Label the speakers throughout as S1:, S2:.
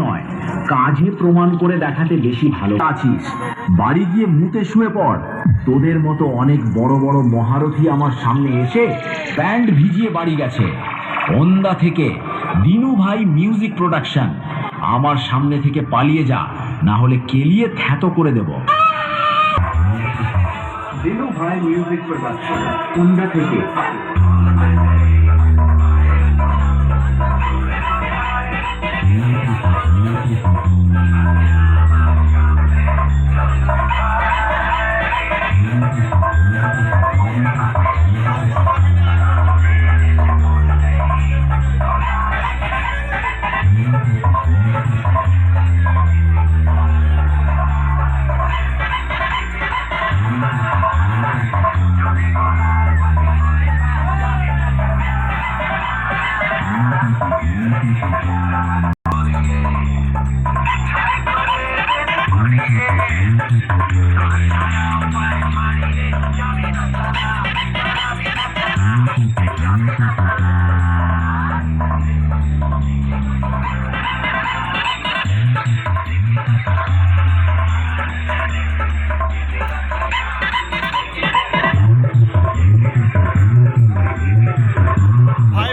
S1: নয়, কাজে প্রমাণ করে দেখাতে বেশি ভালো আছিস। বাড়ি গিয়ে মুতে শুয়ে পড়। তোদের মতো অনেক বড় বড় মহারথী আমার সামনে এসে ব্যান্ড ভিজিয়ে বাড়ি গেছে। ওন্দা থেকে দিনু ভাই মিউজিক প্রোডাকশন, আমার সামনে থেকে পালিয়ে যা, না হলে কেলিয়ে থ্যাতো করে দেব। দিনু ভাই মিউজিক প্রোডাকশন, ওন্দা থেকে।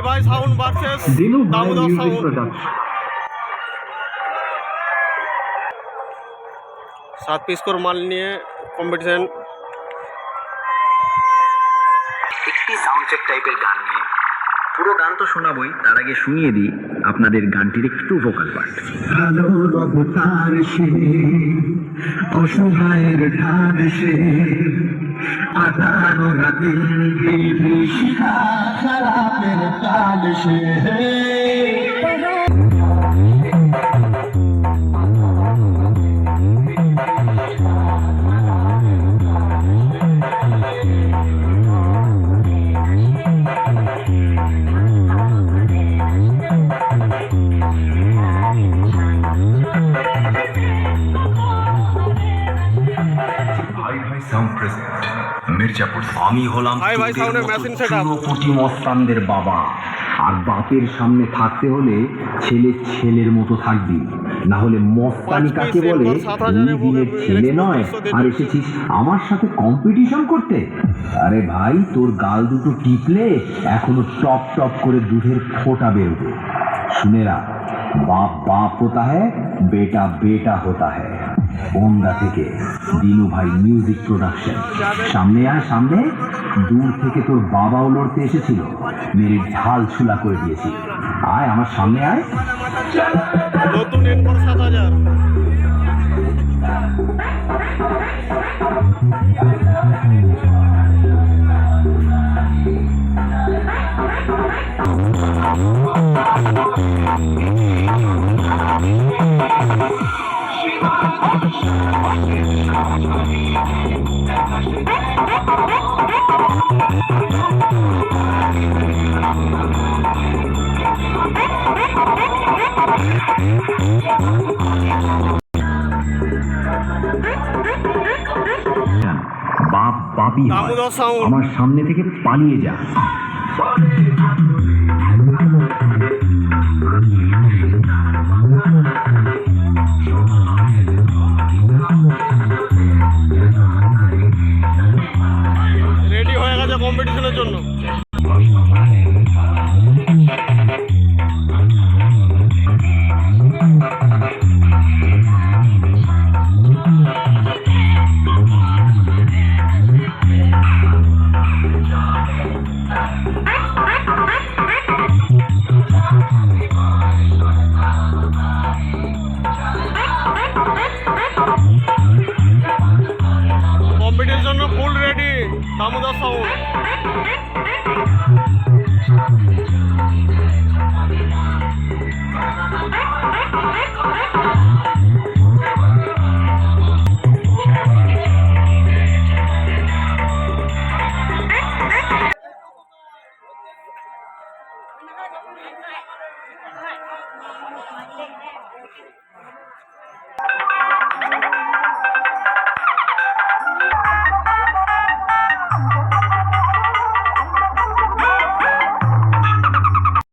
S2: ভাই sound versus Damodar sound. 7 piece করে মাল নিয়ে কম্পিটিশন।
S1: একটি সাউন্ড চেক টাইপের গান নিয়ে, পুরো গান তো শোনাবই, তার আগে শুনিয়ে দিই আপনাদের গানটির একটু ভোকাল পার্ট।
S3: ভালো অবতার সে, অসহায়ের ঢাল সে, আঠারো রাতের বিভীষিকা, খারাপের কাল সে।
S1: আমি হলাম মস্তানদের বাবা, আর বাপের সামনে থাকতে হলে ছেলে ছেলের মতো থাকবি, না হলে মস্তানি কাকে বলে দিনের ছেলে নয়। আর এসেছিস আমার সাথে কম্পিটিশন করতে? আরে ভাই, তোর গাল দুটো টিপলে এখনো টপ টপ করে দুধের ফোঁটা বেরোবে। শুনে রাখ, বাপ বাপ होता है, बेटा बेटा होता है। ওন্দা থেকে দিনু ভাই মিউজিক প্রোডাকশন। সামনে আয়, সামনে। দূর থেকে তোর বাবাও লড়তে এসেছিল, মেরে ঢাল ছুলা করে দিয়েছি। আয় আমার সামনে আয়।
S2: নতুন এনফোর 7000।
S1: বাপ বাপি হয়, আমার সামনে থেকে পালিয়ে যা।
S2: রেডি হয়ে গেছে কম্পিটিশনের জন্য। কম্পিটিশনের জন্য ফুল রেডি দামোদর সাউন্ড।